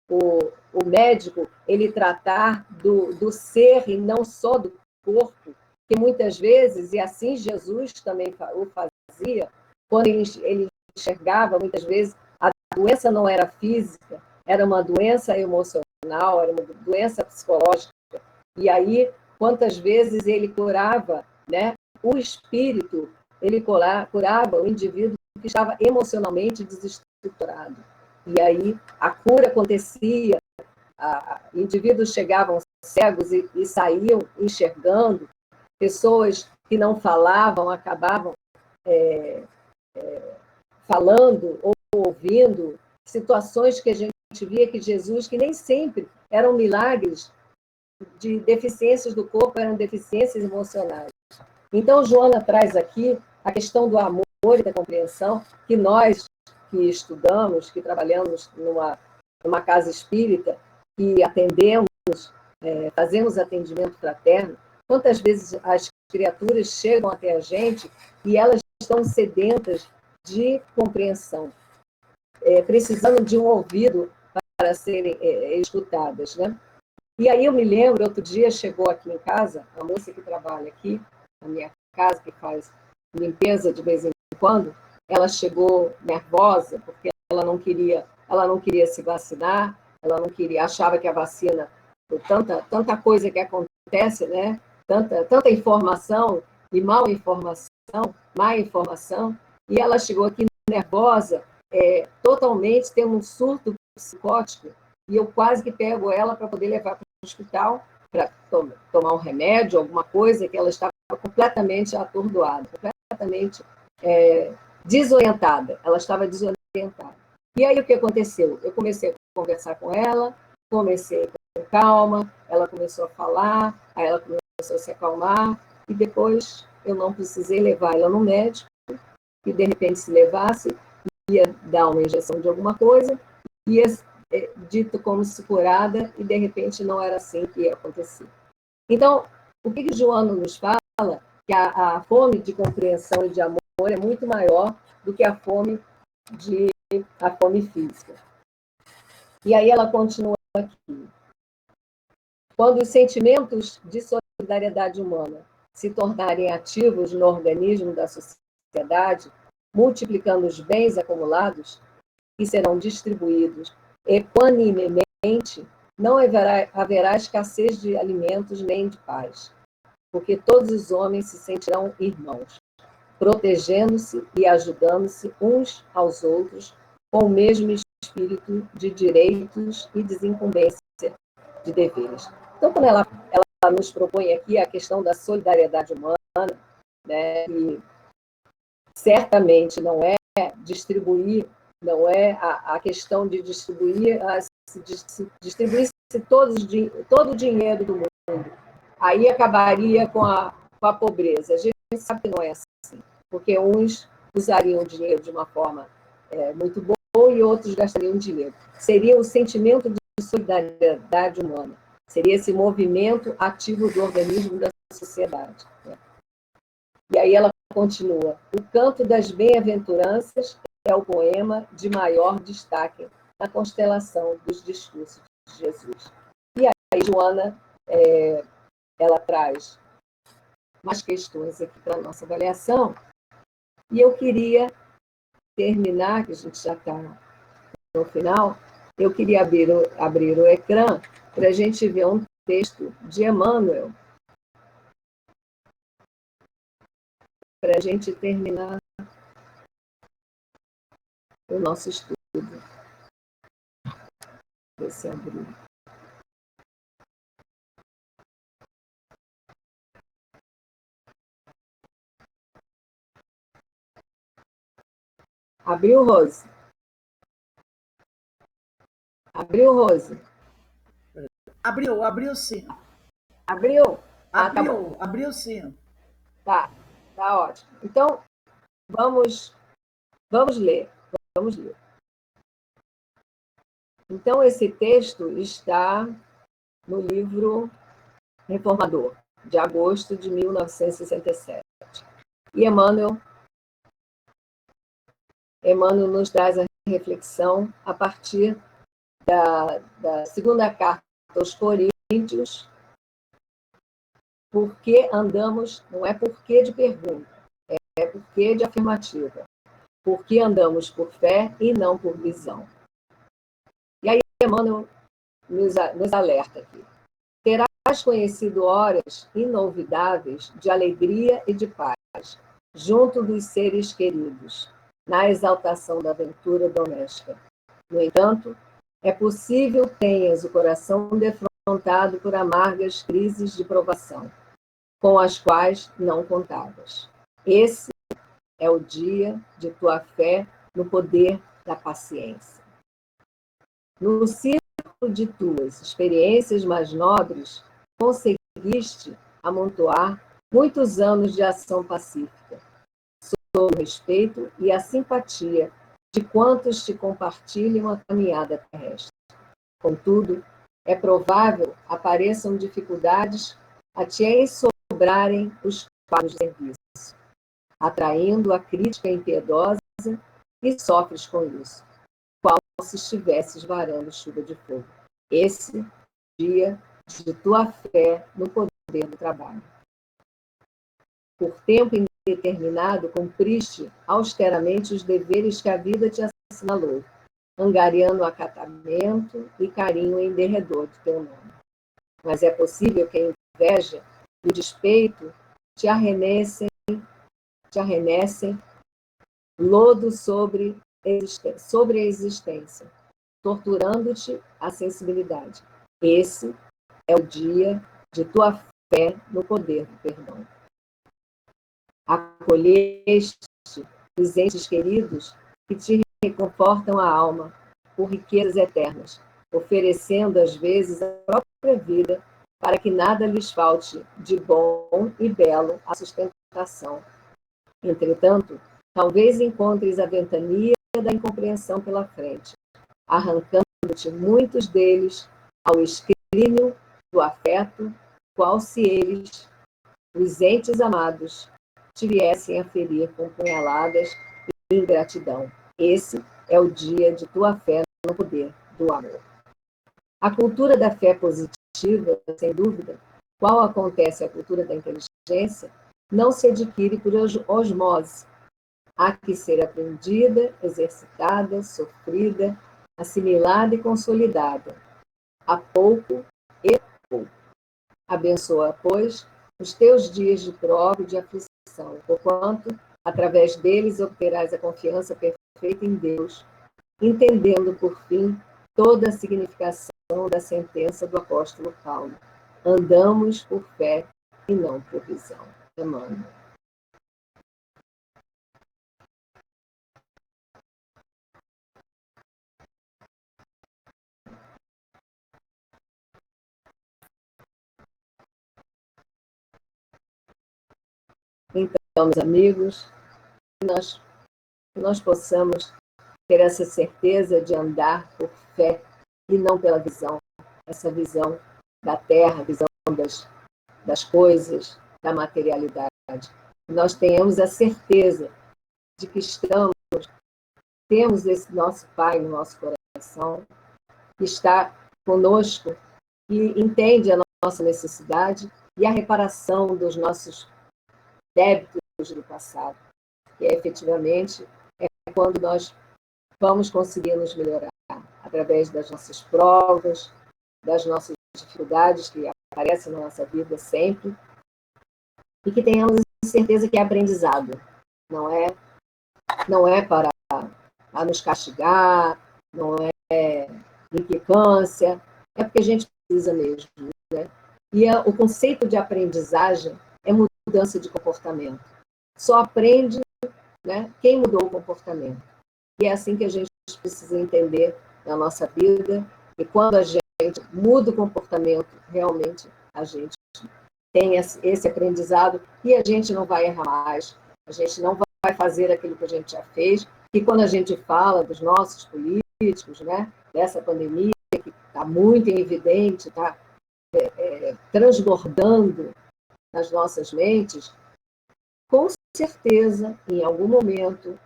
o médico ele tratar do ser e não só do corpo, que muitas vezes, e assim Jesus também o fazia, quando ele enxergava, muitas vezes, a doença não era física, era uma doença emocional, era uma doença psicológica. E aí, quantas vezes ele curava, né, o espírito, ele curava o indivíduo que estava emocionalmente desestruturado. E aí a cura acontecia, indivíduos chegavam cegos e saíam enxergando, pessoas que não falavam acabavam falando ou ouvindo, situações que a gente via que Jesus, que nem sempre eram milagres de deficiências do corpo, eram deficiências emocionais. Então, Joana traz aqui a questão do amor e da compreensão, que nós que estudamos, que trabalhamos numa casa espírita, que atendemos, fazemos atendimento fraterno, quantas vezes as criaturas chegam até a gente e elas estão sedentas de compreensão, precisando de um ouvido para serem escutadas, né? E aí eu me lembro, outro dia chegou aqui em casa, a moça que trabalha aqui, na minha casa, que faz limpeza de vez em quando, ela chegou nervosa, porque ela não queria se vacinar, ela não queria, achava que a vacina, por tanta coisa que acontece, né? Tanta informação e má informação, e ela chegou aqui nervosa, totalmente, tendo um surto psicótico, e eu quase que pego ela para poder levar para o hospital, para tomar um remédio, alguma coisa, que ela estava completamente atordoada, completamente desorientada. Ela estava desorientada. E aí o que aconteceu? Eu comecei a conversar com ela, comecei com calma, ela começou a falar, aí ela começou a se acalmar, e depois eu não precisei levar ela no médico, e de repente se levasse, ia dar uma injeção de alguma coisa, ia dito como se curada, e de repente não era assim que ia acontecer. Então, o que Joana nos fala? Que a fome de compreensão e de amor é muito maior do que a fome física. E aí ela continua aqui. Quando os sentimentos de solidariedade humana se tornarem ativos no organismo da sociedade, multiplicando os bens acumulados, que serão distribuídos equanimemente, não haverá escassez de alimentos nem de paz, porque todos os homens se sentirão irmãos, protegendo-se e ajudando-se uns aos outros com o mesmo espírito de direitos e desincumbência de deveres. Então, quando ela nos propõe aqui a questão da solidariedade humana, né, que certamente não é distribuir, não é a questão de distribuir, distribuir todo o dinheiro do mundo. Aí acabaria com a pobreza. A gente sabe que não é assim, porque uns usariam o dinheiro de uma forma muito boa e outros gastariam dinheiro. Seria o sentimento de solidariedade humana, seria esse movimento ativo do organismo da sociedade. Né? E aí ela continua. O Canto das Bem-aventuranças é o poema de maior destaque na constelação dos discursos de Jesus. E aí Joana, ela traz mais questões aqui para a nossa avaliação, e eu queria terminar, que a gente já está no final, eu queria abrir o ecrã para a gente ver um texto de Emmanuel, para a gente terminar o nosso estudo. Ver se abriu. Abriu, Rose? Abriu, Rose? Abriu sim. Abriu? Abriu sim. Tá ótimo. Então, vamos ler. Vamos ler. Então, esse texto está no livro Reformador, de agosto de 1967. E Emmanuel nos traz a reflexão a partir da segunda carta aos Coríntios. Por que andamos, não é porquê de pergunta, é porquê de afirmativa. Por que andamos por fé e não por visão. E aí Emmanuel nos alerta aqui. Terás conhecido horas inolvidáveis de alegria e de paz, junto dos seres queridos, na exaltação da aventura doméstica. No entanto, é possível tenhas o coração defrontado por amargas crises de provação, com as quais não contavas. Esse é o dia de tua fé no poder da paciência. No círculo de tuas experiências mais nobres, conseguiste amontoar muitos anos de ação pacífica, sob o respeito e a simpatia de quantos te compartilham a caminhada terrestre. Contudo, é provável apareçam dificuldades a te ensobrarem os quadros de serviço, atraindo a crítica impiedosa, e sofres com isso, qual se estivesses varando chuva de fogo. Esse dia de tua fé no poder do trabalho. Por tempo determinado, cumpriste austeramente os deveres que a vida te assinalou, angariando acatamento e carinho em derredor do teu nome. Mas é possível que a inveja e o despeito te arremessem lodo sobre a existência, torturando-te a sensibilidade. Esse é o dia de tua fé no poder do perdão. Acolheste os entes queridos que te reconfortam a alma por riquezas eternas, oferecendo às vezes a própria vida para que nada lhes falte de bom e belo a sustentação. Entretanto, talvez encontres a ventania da incompreensão pela frente, arrancando-te muitos deles ao escrínio do afeto, qual se eles, os entes amados, te viessem a ferir com punhaladas e ingratidão. Esse é o dia de tua fé no poder do amor. A cultura da fé positiva, sem dúvida, qual acontece a cultura da inteligência, não se adquire por osmose. Há que ser aprendida, exercitada, sofrida, assimilada e consolidada, a pouco e pouco. Abençoa, pois, os teus dias de prova e de aflição, porquanto, através deles, obterás a confiança perfeita em Deus, entendendo, por fim, toda a significação da sentença do apóstolo Paulo. Andamos por fé e não por visão. Emmanuel. Então, meus amigos, que nós possamos ter essa certeza de andar por fé e não pela visão, essa visão da terra, visão das coisas, da materialidade. Nós tenhamos a certeza de que temos esse nosso Pai no nosso coração, que está conosco, que entende a nossa necessidade e a reparação dos nossos débitos do passado, que efetivamente é quando nós vamos conseguir nos melhorar, através das nossas provas, das nossas dificuldades que aparecem na nossa vida sempre, e que tenhamos certeza que é aprendizado, não é para nos castigar, não é implicância, é porque a gente precisa mesmo, né? E o conceito de aprendizagem é mudança de comportamento. Só aprende, né, quem mudou o comportamento. E é assim que a gente precisa entender na nossa vida, e quando a gente muda o comportamento, realmente a gente tem esse aprendizado e a gente não vai errar mais, a gente não vai fazer aquilo que a gente já fez. E quando a gente fala dos nossos políticos, né, dessa pandemia que está muito evidente, está transbordando nas nossas mentes, com certeza, em algum momento,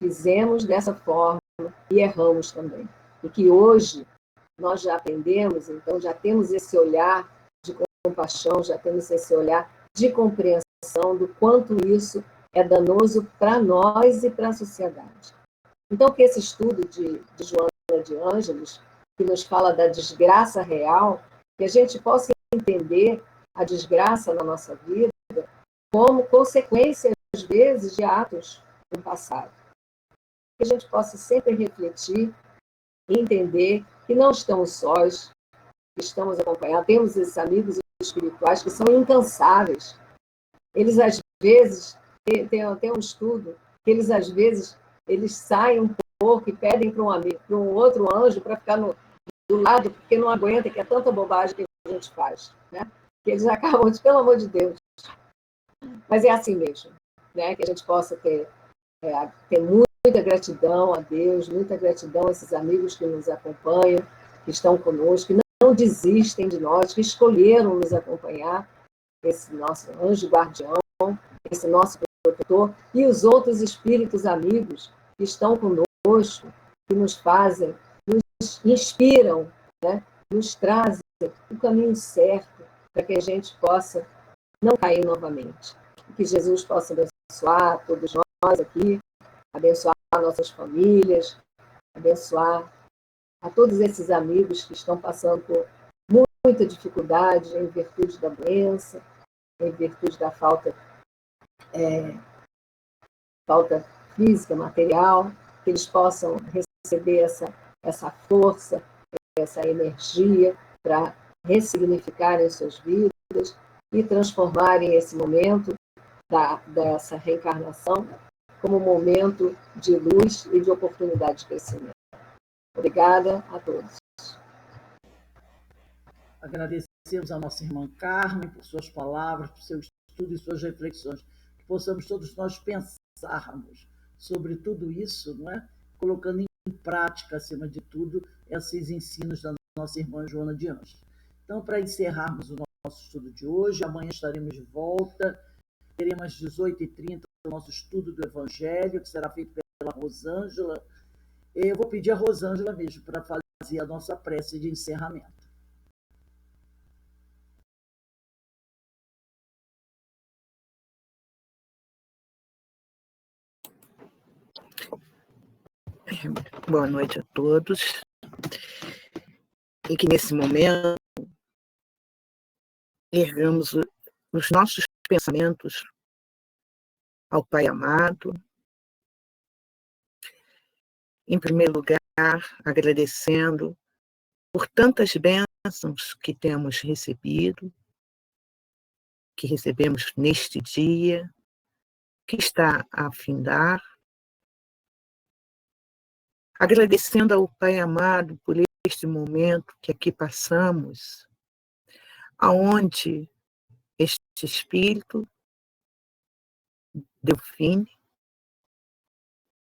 fizemos dessa forma e erramos também. E que hoje nós já aprendemos, então já temos esse olhar de compaixão, já temos esse olhar de compreensão do quanto isso é danoso para nós e para a sociedade. Então, que esse estudo de Joana de Ângeles, que nos fala da desgraça real, que a gente possa entender a desgraça na nossa vida como consequência, às vezes, de atos do passado. Que a gente possa sempre refletir e entender que não estamos sós, que estamos acompanhados. Temos esses amigos espirituais que são incansáveis. Eles, às vezes, tem um estudo, que eles, às vezes, eles saem um pouco e pedem para um outro anjo para ficar do lado, porque não aguenta, que é tanta bobagem que a gente faz, né? Que eles acabam de, pelo amor de Deus. Mas é assim mesmo, né? Que a gente possa ter muita gratidão a Deus, muita gratidão a esses amigos que nos acompanham, que estão conosco, que não desistem de nós, que escolheram nos acompanhar, esse nosso anjo guardião, esse nosso protetor, e os outros espíritos amigos que estão conosco, que nos fazem, nos inspiram, né? Nos trazem o caminho certo para que a gente possa não cair novamente. Que Jesus possa abençoar todos nós aqui, abençoar nossas famílias, abençoar a todos esses amigos que estão passando por muita dificuldade em virtude da doença, em virtude da falta física, material, que eles possam receber essa força, essa energia para ressignificarem suas vidas e transformarem esse momento dessa reencarnação como um momento de luz e de oportunidade de crescimento. Obrigada a todos. Agradecemos a nossa irmã Carmen por suas palavras, por seu estudo e suas reflexões. Que possamos todos nós pensarmos sobre tudo isso, não é? Colocando em prática, acima de tudo, esses ensinos da nossa irmã Joana de Anjos. Então, para encerrarmos o nosso estudo de hoje, amanhã estaremos de volta, teremos às 18h30 o nosso estudo do Evangelho, que será feito pela Rosângela. Eu vou pedir a Rosângela mesmo para fazer a nossa prece de encerramento. Boa noite a todos. E que nesse momento ergamos os nossos pensamentos ao Pai amado. Em primeiro lugar, agradecendo por tantas bênçãos que temos recebido, que recebemos neste dia, que está a findar. Agradecendo ao Pai amado por este momento que aqui passamos, aonde este Espírito, Delfine,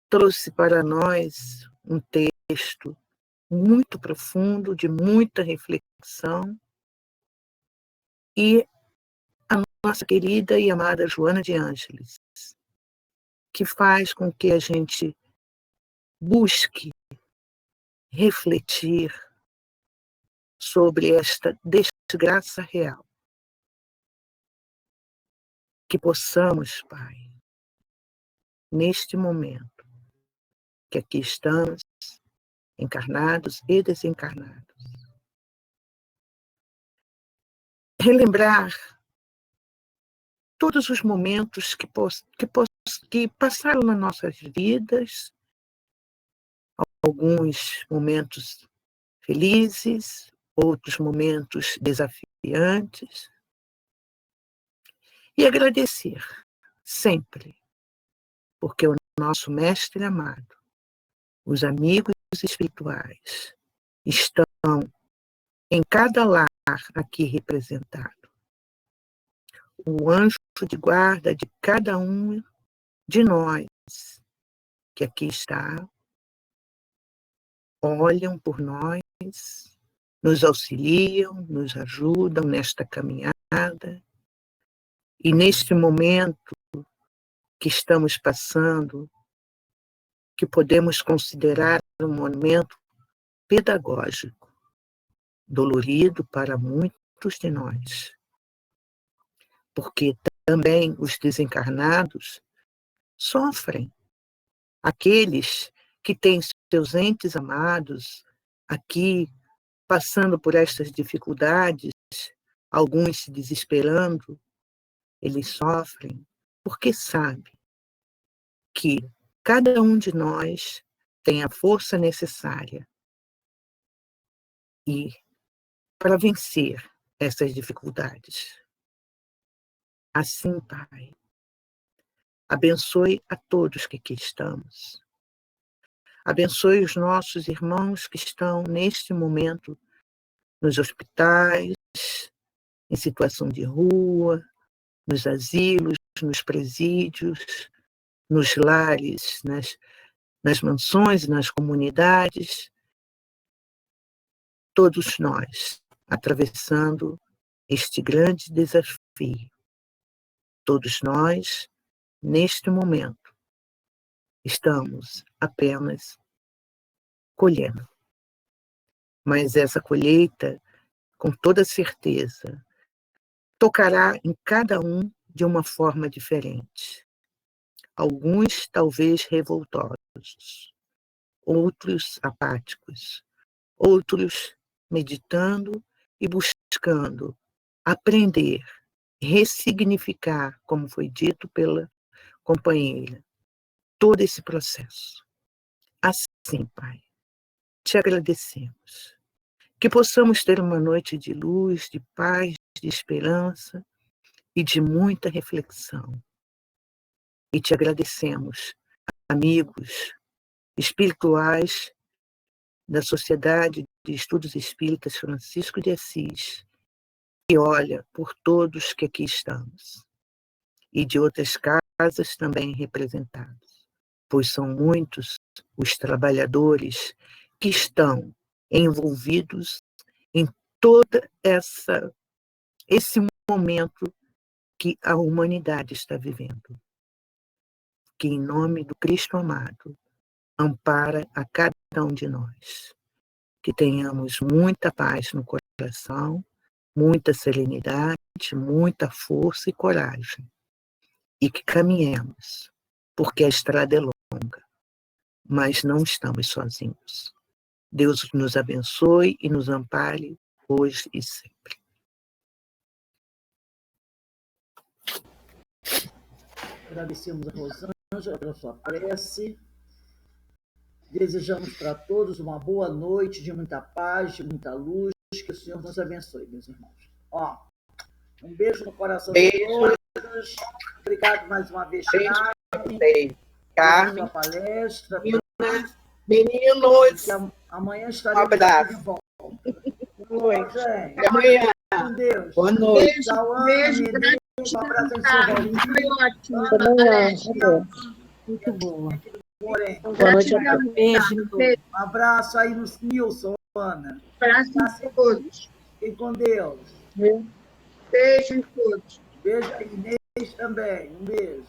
trouxe para nós um texto muito profundo, de muita reflexão, e a nossa querida e amada Joana de Ângeles, que faz com que a gente busque refletir sobre esta desgraça real. Que possamos, Pai, neste momento, que aqui estamos, encarnados e desencarnados, relembrar todos os momentos que passaram nas nossas vidas, alguns momentos felizes, outros momentos desafiantes, e agradecer sempre, porque o nosso Mestre amado, os amigos espirituais, estão em cada lar aqui representado. O anjo de guarda de cada um de nós que aqui está, olham por nós, nos auxiliam, nos ajudam nesta caminhada. E neste momento que estamos passando, que podemos considerar um momento pedagógico, dolorido para muitos de nós, porque também os desencarnados sofrem. Aqueles que têm seus entes amados aqui passando por estas dificuldades, alguns se desesperando, eles sofrem porque sabem que cada um de nós tem a força necessária para vencer essas dificuldades. Assim, Pai, abençoe a todos que aqui estamos. Abençoe os nossos irmãos que estão neste momento nos hospitais, em situação de rua, nos asilos, nos presídios, nos lares, nas mansões, nas comunidades. Todos nós atravessando este grande desafio. Todos nós, neste momento, estamos apenas colhendo. Mas essa colheita, com toda certeza, tocará em cada um de uma forma diferente. alguns talvez revoltosos, outros apáticos, outros meditando e buscando aprender, ressignificar, como foi dito pela companheira, todo esse processo. Assim, Pai, te agradecemos. Que possamos ter uma noite de luz, de paz, de esperança e de muita reflexão. E te agradecemos, amigos espirituais da Sociedade de Estudos Espíritas Francisco de Assis, que olha por todos que aqui estamos, e de outras casas também representadas, pois são muitos os trabalhadores que estão envolvidos em toda esse momento que a humanidade está vivendo. Que, em nome do Cristo amado, ampara a cada um de nós. Que tenhamos muita paz no coração, muita serenidade, muita força e coragem. E que caminhemos, porque a estrada é longa, mas não estamos sozinhos. Deus nos abençoe e nos ampare hoje e sempre. Agradecemos a Rosângela pela sua prece. Desejamos para todos uma boa noite, de muita paz, de muita luz. Que o Senhor nos abençoe, meus irmãos. Ó, um beijo no coração de todos. Obrigado mais uma vez, Carmen. Carmen, pela sua palestra. meninos, Amanhã estaremos abraço. de volta. Boa noite. Gente, Até amanhã. com Deus. Boa noite. Tchau, Ana, Beijo, Nenê, um abraço em São Paulo. Foi ótimo. Muito boa. Moreno. Boa noite a todos. Beijo. Um abraço aí no Nilson, Ana. Abraço a todos. Fiquem com Deus. Beijo a todos. Beijo aí, Inês também. Um beijo.